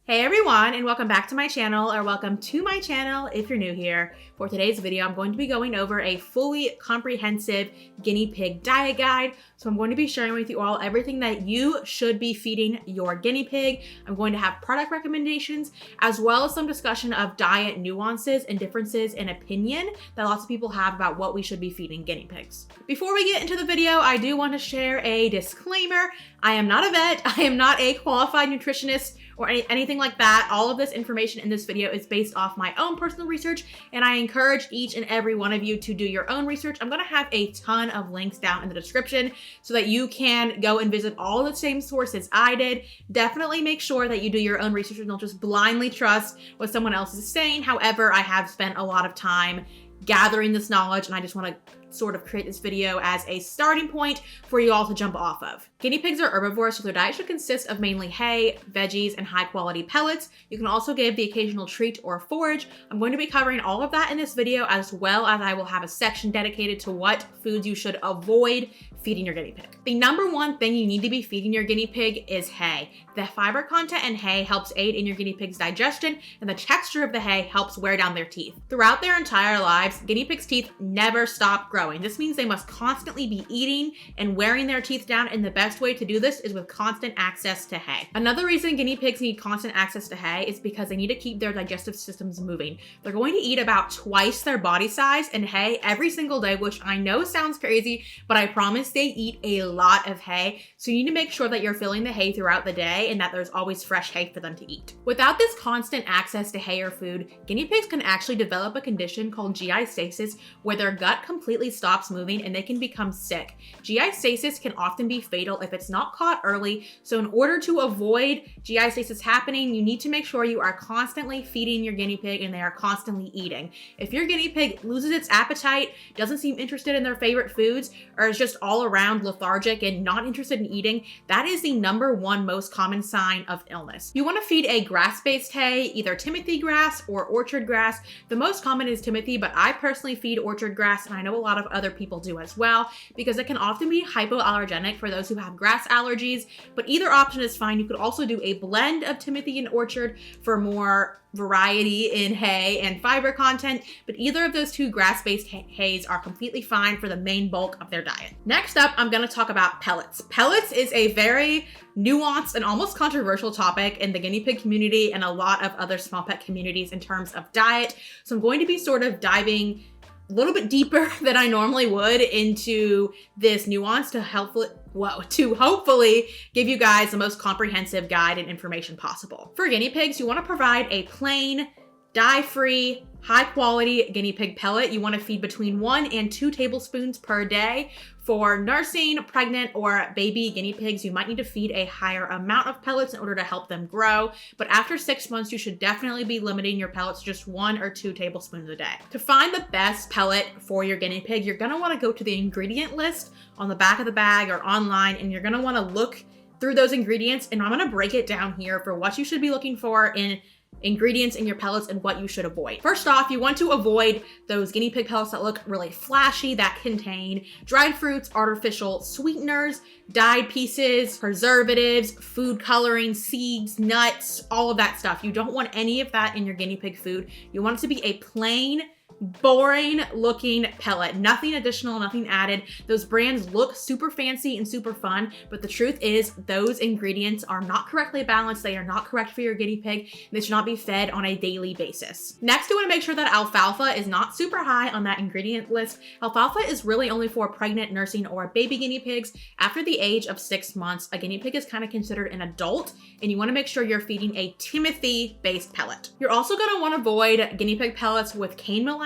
Hey everyone, and welcome back to my channel, or welcome to my channel if you're new here. For today's video, I'm going to be going over a fully comprehensive guinea pig diet guide. So I'm going to be sharing with you all everything that you should be feeding your guinea pig. I'm going to have product recommendations, as well as some discussion of diet nuances and differences in opinion that lots of people have about what we should be feeding guinea pigs. Before we get into the video, I do want to share a disclaimer. I am not a vet, I am not a qualified nutritionist, or anything like that. All of this information in this video is based off my own personal research, and I encourage each and every one of you to do your own research. I'm gonna have a ton of links down in the description so that you can go and visit all the same sources I did. Definitely make sure that you do your own research and don't just blindly trust what someone else is saying. However, I have spent a lot of time gathering this knowledge, and I just want to sort of create this video as a starting point for you all to jump off of. Guinea pigs are herbivores, so their diet should consist of mainly hay, veggies, and high quality pellets. You can also give the occasional treat or forage. I'm going to be covering all of that in this video, as well as I will have a section dedicated to what foods you should avoid feeding your guinea pig. The number one thing you need to be feeding your guinea pig is hay. The fiber content in hay helps aid in your guinea pig's digestion, and the texture of the hay helps wear down their teeth. Throughout their entire lives, guinea pigs' teeth never stop growing. This means they must constantly be eating and wearing their teeth down, and the best way to do this is with constant access to hay. Another reason guinea pigs need constant access to hay is because they need to keep their digestive systems moving. They're going to eat about twice their body size in hay every single day, which I know sounds crazy, but I promise they eat a lot of hay. So you need to make sure that you're filling the hay throughout the day and that there's always fresh hay for them to eat. Without this constant access to hay or food, guinea pigs can actually develop a condition called GI stasis, where their gut completely stops moving and they can become sick. GI stasis can often be fatal if it's not caught early. So in order to avoid GI stasis happening, you need to make sure you are constantly feeding your guinea pig and they are constantly eating. If your guinea pig loses its appetite, doesn't seem interested in their favorite foods, or is just all around lethargic and not interested in eating, that is the number one most common sign of illness. You want to feed a grass-based hay, either timothy grass or orchard grass. The most common is timothy, but I personally feed orchard grass, and I know a lot of other people do as well, because it can often be hypoallergenic for those who have grass allergies, but either option is fine. You could also do a blend of timothy and orchard for more variety in hay and fiber content, but either of those two grass-based hays are completely fine for the main bulk of their diet. Next up, I'm going to talk about pellets. Pellets is a very nuanced and almost controversial topic in the guinea pig community and a lot of other small pet communities in terms of diet. So I'm going to be sort of diving a little bit deeper than I normally would into this nuance to hopefully give you guys the most comprehensive guide and information possible. For guinea pigs, you want to provide a plain, dye-free, high-quality guinea pig pellet. You want to feed between 1 and 2 tablespoons per day. For nursing, pregnant, or baby guinea pigs, you might need to feed a higher amount of pellets in order to help them grow. But after 6 months, you should definitely be limiting your pellets to just 1 or 2 tablespoons a day. To find the best pellet for your guinea pig, you're gonna wanna go to the ingredient list on the back of the bag or online, and you're gonna wanna look through those ingredients, and I'm gonna break it down here for what you should be looking for in ingredients in your pellets and what you should avoid. First off, you want to avoid those guinea pig pellets that look really flashy, that contain dried fruits, artificial sweeteners, dyed pieces, preservatives, food coloring, seeds, nuts, all of that stuff. You don't want any of that in your guinea pig food. You want it to be a plain, boring looking pellet. Nothing additional, nothing added. Those brands look super fancy and super fun, but the truth is those ingredients are not correctly balanced. They are not correct for your guinea pig. They should not be fed on a daily basis. Next, you want to make sure that alfalfa is not super high on that ingredient list. Alfalfa is really only for pregnant, nursing, or baby guinea pigs. After the age of 6 months, a guinea pig is kind of considered an adult, and you want to make sure you're feeding a timothy based pellet. You're also going to want to avoid guinea pig pellets with cane molasses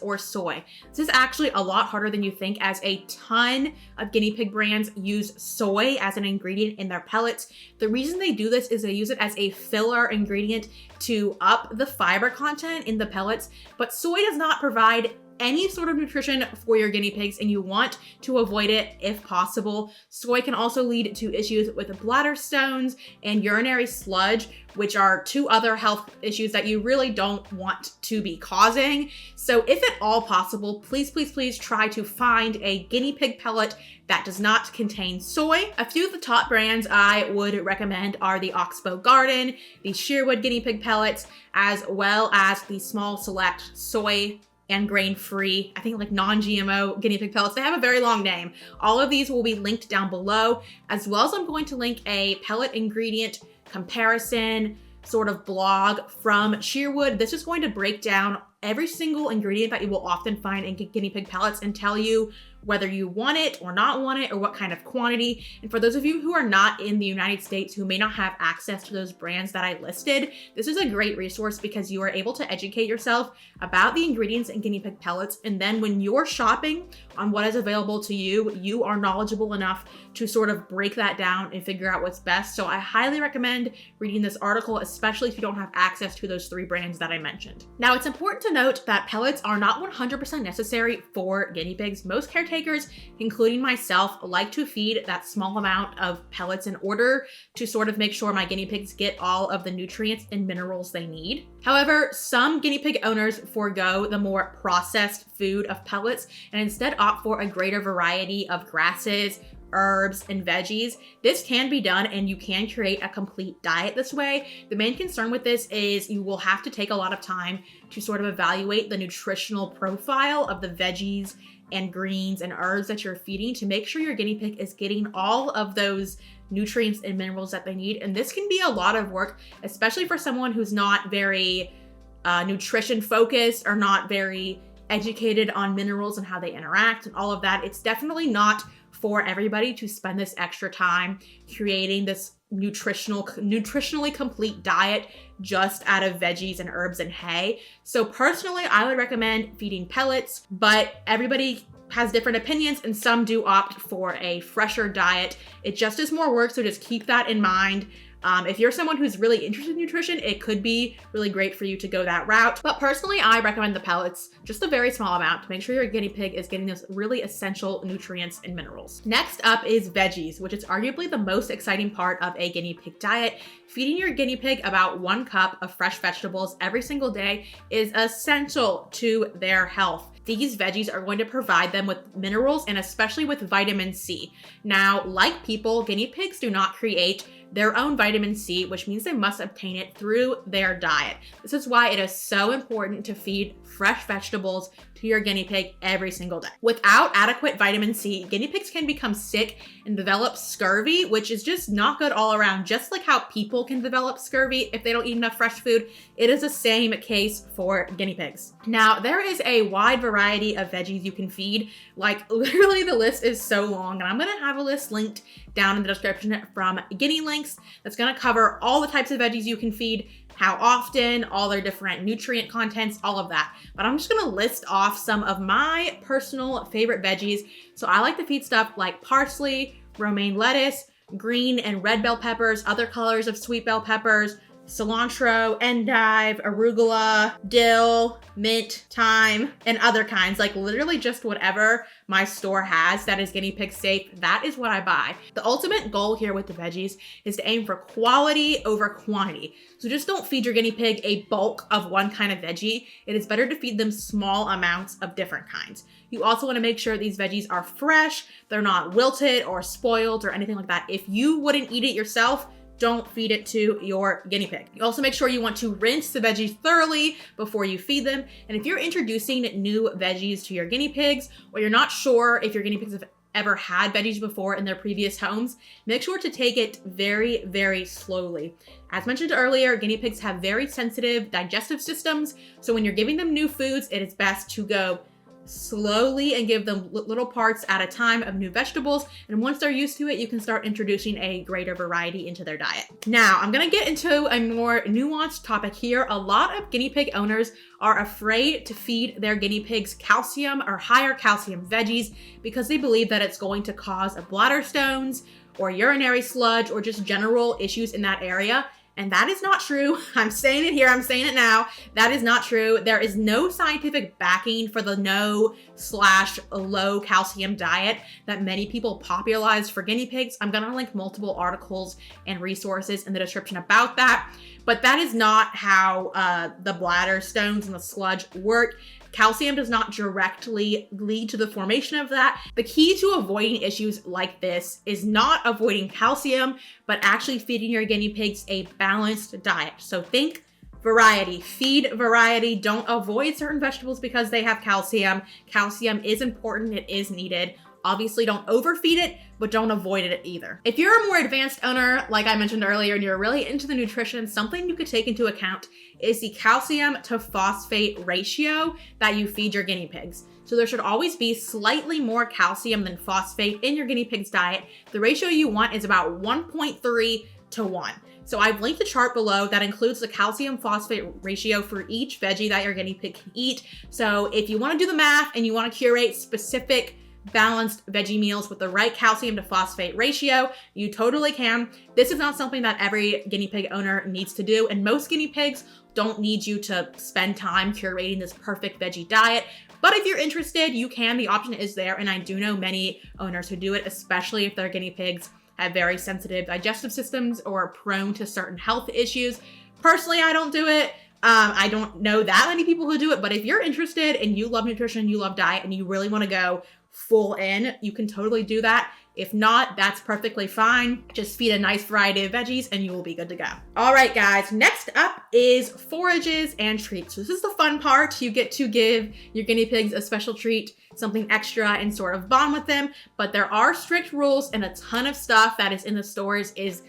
or soy. This is actually a lot harder than you think, as a ton of guinea pig brands use soy as an ingredient in their pellets. The reason they do this is they use it as a filler ingredient to up the fiber content in the pellets, but soy does not provide any sort of nutrition for your guinea pigs and you want to avoid it if possible. Soy can also lead to issues with bladder stones and urinary sludge, which are two other health issues that you really don't want to be causing. So if at all possible, please, please, please try to find a guinea pig pellet that does not contain soy. A few of the top brands I would recommend are the Oxbow Garden, the Sherwood guinea pig pellets, as well as the Small Select soy and grain-free, I think like non-GMO guinea pig pellets. They have a very long name. All of these will be linked down below, as well as I'm going to link a pellet ingredient comparison sort of blog from Sherwood. This is going to break down every single ingredient that you will often find in guinea pig pellets and tell you whether you want it or not want it or what kind of quantity. And for those of you who are not in the United States who may not have access to those brands that I listed, this is a great resource because you are able to educate yourself about the ingredients in guinea pig pellets. And then when you're shopping on what is available to you, you are knowledgeable enough to sort of break that down and figure out what's best. So I highly recommend reading this article, especially if you don't have access to those 3 brands that I mentioned. Now, it's important to note that pellets are not 100% necessary for guinea pigs. Most caretakers, including myself, like to feed that small amount of pellets in order to sort of make sure my guinea pigs get all of the nutrients and minerals they need. However, some guinea pig owners forego the more processed food of pellets and instead opt for a greater variety of grasses, herbs, and veggies. This can be done and you can create a complete diet this way. The main concern with this is you will have to take a lot of time to sort of evaluate the nutritional profile of the veggies and greens and herbs that you're feeding to make sure your guinea pig is getting all of those nutrients and minerals that they need. And this can be a lot of work, especially for someone who's not very nutrition focused or not very educated on minerals and how they interact and all of that. It's definitely not for everybody to spend this extra time creating this nutritionally complete diet just out of veggies and herbs and hay. So personally, I would recommend feeding pellets, but everybody has different opinions and some do opt for a fresher diet. It just is more work, so just keep that in mind. If you're someone who's really interested in nutrition, it could be really great for you to go that route. But personally, I recommend the pellets, just a very small amount to make sure your guinea pig is getting those really essential nutrients and minerals. Next up is veggies, which is arguably the most exciting part of a guinea pig diet. Feeding your guinea pig about 1 cup of fresh vegetables every single day is essential to their health. These veggies are going to provide them with minerals and especially with vitamin C. Now, like people, guinea pigs do not create their own vitamin C, which means they must obtain it through their diet. This is why it is so important to feed fresh vegetables to your guinea pig every single day. Without adequate vitamin C, guinea pigs can become sick and develop scurvy, which is just not good all around. Just like how people can develop scurvy if they don't eat enough fresh food, it is the same case for guinea pigs. Now, there is a wide variety of veggies you can feed. Like literally the list is so long, and I'm gonna have a list linked down in the description from Guinea Links that's gonna cover all the types of veggies you can feed, how often, all their different nutrient contents, all of that. But I'm just gonna list off some of my personal favorite veggies. So I like to feed stuff like parsley, romaine lettuce, green and red bell peppers, other colors of sweet bell peppers, cilantro, endive, arugula, dill, mint, thyme, and other kinds. Like literally just whatever my store has that is guinea pig safe, that is what I buy. The ultimate goal here with the veggies is to aim for quality over quantity. So just don't feed your guinea pig a bulk of one kind of veggie. It is better to feed them small amounts of different kinds. You also want to make sure these veggies are fresh, they're not wilted or spoiled or anything like that. If you wouldn't eat it yourself, don't feed it to your guinea pig. You also make sure you want to rinse the veggies thoroughly before you feed them. And if you're introducing new veggies to your guinea pigs, or you're not sure if your guinea pigs have ever had veggies before in their previous homes, make sure to take it very, very slowly. As mentioned earlier, guinea pigs have very sensitive digestive systems. So when you're giving them new foods, it is best to go slowly and give them little parts at a time of new vegetables. And once they're used to it, you can start introducing a greater variety into their diet. Now, I'm gonna get into a more nuanced topic here. A lot of guinea pig owners are afraid to feed their guinea pigs calcium or higher calcium veggies because they believe that it's going to cause bladder stones or urinary sludge or just general issues in that area. And that is not true. I'm saying it here, I'm saying it now. That is not true. There is no scientific backing for the no/low calcium diet that many people popularized for guinea pigs. I'm gonna link multiple articles and resources in the description about that. But that is not how the bladder stones and the sludge work. Calcium does not directly lead to the formation of that. The key to avoiding issues like this is not avoiding calcium, but actually feeding your guinea pigs a balanced diet. So think variety, feed variety. Don't avoid certain vegetables because they have calcium. Calcium is important, it is needed. Obviously, don't overfeed it, but don't avoid it either. If you're a more advanced owner, like I mentioned earlier, and you're really into the nutrition, something you could take into account is the calcium to phosphate ratio that you feed your guinea pigs. So there should always be slightly more calcium than phosphate in your guinea pig's diet. The ratio you want is about 1.3 to 1. So I've linked the chart below that includes the calcium phosphate ratio for each veggie that your guinea pig can eat. So if you want to do the math and you want to curate specific balanced veggie meals with the right calcium to phosphate ratio, you totally can. This is not something that every guinea pig owner needs to do, and most guinea pigs don't need you to spend time curating this perfect veggie diet. But if you're interested, you can. The option is there, and I do know many owners who do it, especially if their guinea pigs have very sensitive digestive systems or are prone to certain health issues. Personally, I don't do it. I don't know that many people who do it, but if you're interested and you love nutrition, you love diet, and you really want to go full in, you can totally do that. If not, that's perfectly fine. Just feed a nice variety of veggies and you will be good to go. All right, guys, next up is forages and treats. So this is the fun part. You get to give your guinea pigs a special treat, something extra, and sort of bond with them. But there are strict rules, and a ton of stuff that is in the stores is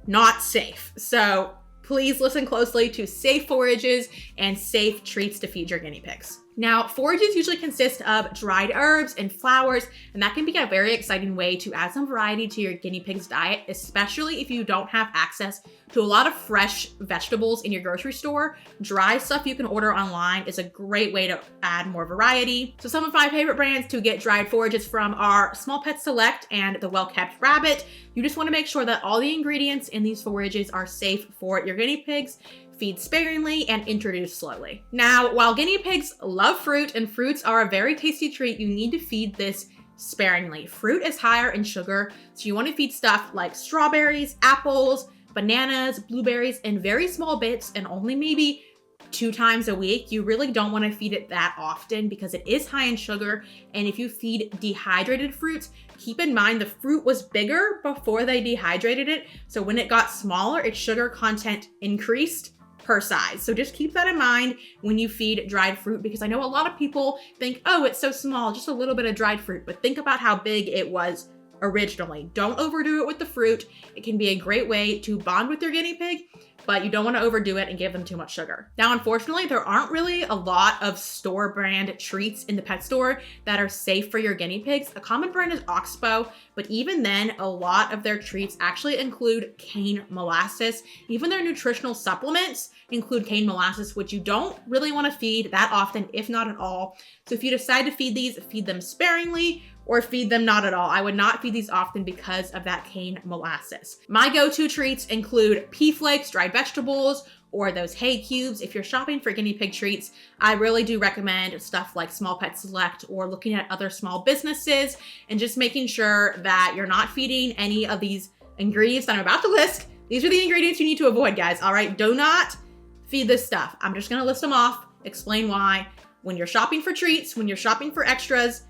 not safe. So please listen closely to safe forages and safe treats to feed your guinea pigs. Now, forages usually consist of dried herbs and flowers, and that can be a very exciting way to add some variety to your guinea pig's diet, especially if you don't have access to a lot of fresh vegetables in your grocery store. Dry stuff you can order online is a great way to add more variety. So some of my favorite brands to get dried forages from are Small Pet Select and the Well Kept Rabbit. You just want to make sure that all the ingredients in these forages are safe for your guinea pigs. Feed sparingly and introduce slowly. Now, while guinea pigs love fruit and fruits are a very tasty treat, you need to feed this sparingly. Fruit is higher in sugar, so you want to feed stuff like strawberries, apples, bananas, blueberries in very small bits and only maybe 2 times a week. You really don't want to feed it that often because it is high in sugar. And if you feed dehydrated fruits, keep in mind the fruit was bigger before they dehydrated it. So when it got smaller, its sugar content increased per size. So just keep that in mind when you feed dried fruit, because I know a lot of people think, oh, it's so small, just a little bit of dried fruit, but think about how big it was originally. Don't overdo it with the fruit. It can be a great way to bond with your guinea pig, but you don't want to overdo it and give them too much sugar. Now, unfortunately, there aren't really a lot of store brand treats in the pet store that are safe for your guinea pigs. A common brand is Oxbow, but even then, a lot of their treats actually include cane molasses. Even their nutritional supplements include cane molasses, which you don't really want to feed that often, if not at all. So if you decide to feed these, feed them sparingly or feed them not at all. I would not feed these often because of that cane molasses. My go-to treats include pea flakes, dried vegetables, or those hay cubes. If you're shopping for guinea pig treats, I really do recommend stuff like Small Pet Select or looking at other small businesses and just making sure that you're not feeding any of these ingredients that I'm about to list. These are the ingredients you need to avoid, guys, all right? Do not feed this stuff. I'm just gonna list them off, explain why. When you're shopping for treats, when you're shopping for extras,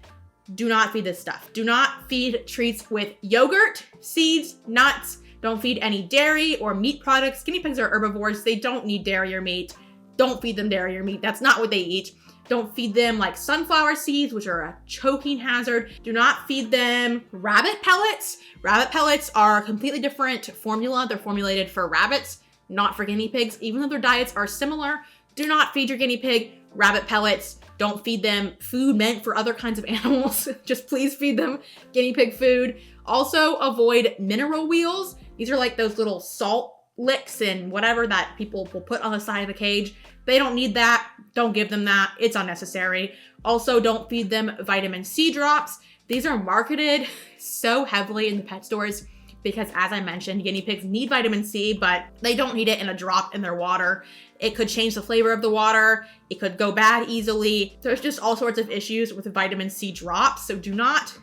do not feed this stuff. Do not feed treats with yogurt, seeds, nuts. Don't feed any dairy or meat products. Guinea pigs are herbivores. They don't need dairy or meat. Don't feed them dairy or meat. That's not what they eat. Don't feed them like sunflower seeds, which are a choking hazard. Do not feed them rabbit pellets. Rabbit pellets are a completely different formula. They're formulated for rabbits, not for guinea pigs. Even though their diets are similar, do not feed your guinea pig rabbit pellets. Don't feed them food meant for other kinds of animals. Just please feed them guinea pig food. Also avoid mineral wheels. These are like those little salt licks and whatever that people will put on the side of the cage. They don't need that. Don't give them that. It's unnecessary. Also, don't feed them vitamin C drops. These are marketed so heavily in the pet stores. because as I mentioned, guinea pigs need vitamin C, but they don't need it in a drop in their water. It could change the flavor of the water. It could go bad easily. There's just all sorts of issues with vitamin C drops. So do not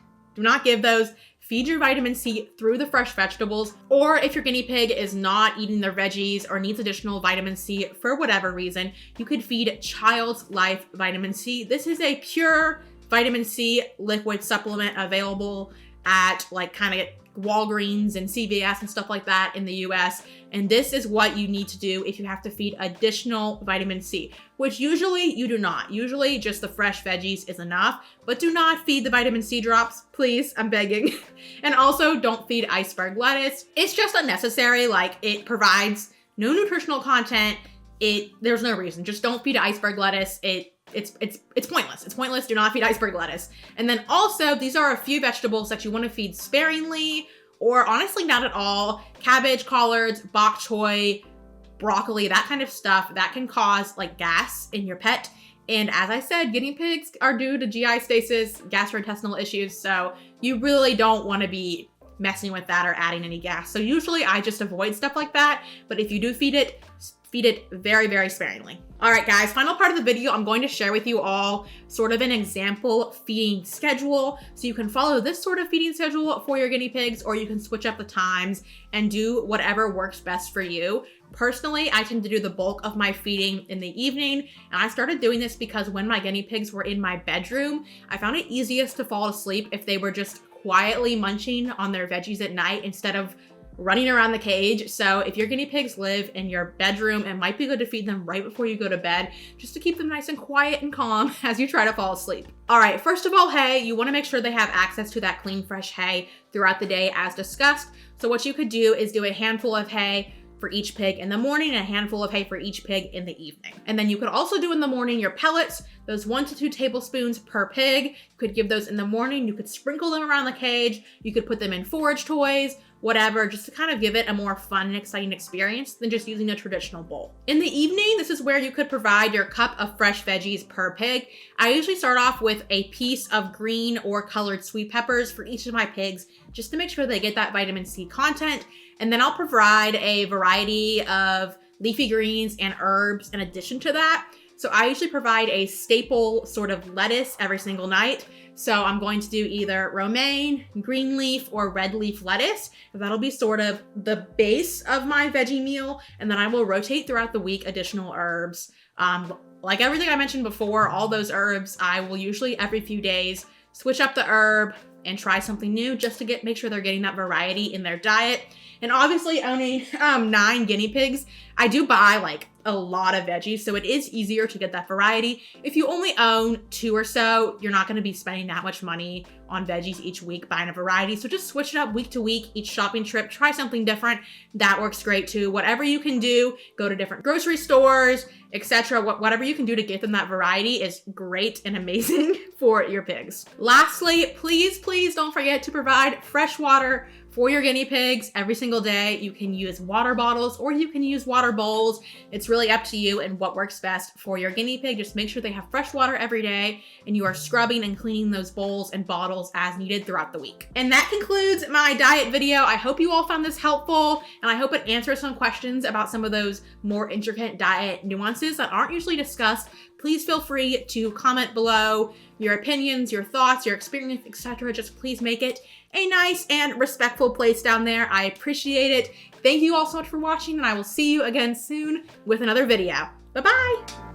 give those. Feed your vitamin C through the fresh vegetables, or if your guinea pig is not eating their veggies or needs additional vitamin C for whatever reason, you could feed Child's Life Vitamin C. This is a pure vitamin C liquid supplement available at like kind of Walgreens and CVS and stuff like that in the US. And this is what you need to do if you have to feed additional vitamin C, which usually you do not. Usually just the fresh veggies is enough, but do not feed the vitamin C drops, please, I'm begging. And also don't feed iceberg lettuce. It's just unnecessary, like it provides no nutritional content. There's no reason, just don't feed iceberg lettuce. It's pointless. It's pointless. Do not feed iceberg lettuce. And then also, these are a few vegetables that you want to feed sparingly, or honestly not at all. Cabbage, collards, bok choy, broccoli, that kind of stuff that can cause like gas in your pet. And as I said, guinea pigs are due to GI stasis, gastrointestinal issues. So you really don't want to be messing with that or adding any gas. So usually I just avoid stuff like that. But if you do feed it very, very sparingly. All right, guys, final part of the video, I'm going to share with you all sort of an example feeding schedule. So you can follow this sort of feeding schedule for your guinea pigs, or you can switch up the times and do whatever works best for you. Personally, I tend to do the bulk of my feeding in the evening. And I started doing this because when my guinea pigs were in my bedroom, I found it easiest to fall asleep if they were just quietly munching on their veggies at night instead of running around the cage. So if your guinea pigs live in your bedroom, it might be good to feed them right before you go to bed, just to keep them nice and quiet and calm as you try to fall asleep. All right, first of all, hay, you wanna make sure they have access to that clean, fresh hay throughout the day as discussed. So what you could do is do a handful of hay for each pig in the morning and a handful of hay for each pig in the evening. And then you could also do in the morning your pellets, those 1 to 2 tablespoons per pig. You could give those in the morning. You could sprinkle them around the cage. You could put them in forage toys, whatever, just to kind of give it a more fun and exciting experience than just using a traditional bowl. In the evening, this is where you could provide your cup of fresh veggies per pig. I usually start off with a piece of green or colored sweet peppers for each of my pigs, just to make sure they get that vitamin C content. And then I'll provide a variety of leafy greens and herbs in addition to that. So I usually provide a staple sort of lettuce every single night. So I'm going to do either romaine, green leaf, or red leaf lettuce. That'll be sort of the base of my veggie meal. And then I will rotate throughout the week additional herbs. Like everything I mentioned before, all those herbs, I will usually every few days switch up the herb and try something new just to make sure they're getting that variety in their diet. And obviously owning 9 guinea pigs, I do buy like a lot of veggies, so it is easier to get that variety. If you only own 2 or so, you're not gonna be spending that much money on veggies each week buying a variety. So just switch it up week to week, each shopping trip, try something different. That works great too. Whatever you can do, go to different grocery stores, etc. Whatever you can do to get them that variety is great and amazing for your pigs. Lastly, please don't forget to provide fresh water for your guinea pigs every single day. You can use water bottles or you can use water bowls. It's really up to you and what works best for your guinea pig. Just make sure they have fresh water every day and you are scrubbing and cleaning those bowls and bottles as needed throughout the week. And that concludes my diet video. I hope you all found this helpful and I hope it answers some questions about some of those more intricate diet nuances that aren't usually discussed. Please feel free to comment below your opinions, your thoughts, your experience, etc. Just please make it a nice and respectful place down there. I appreciate it. Thank you all so much for watching and I will see you again soon with another video. Bye-bye.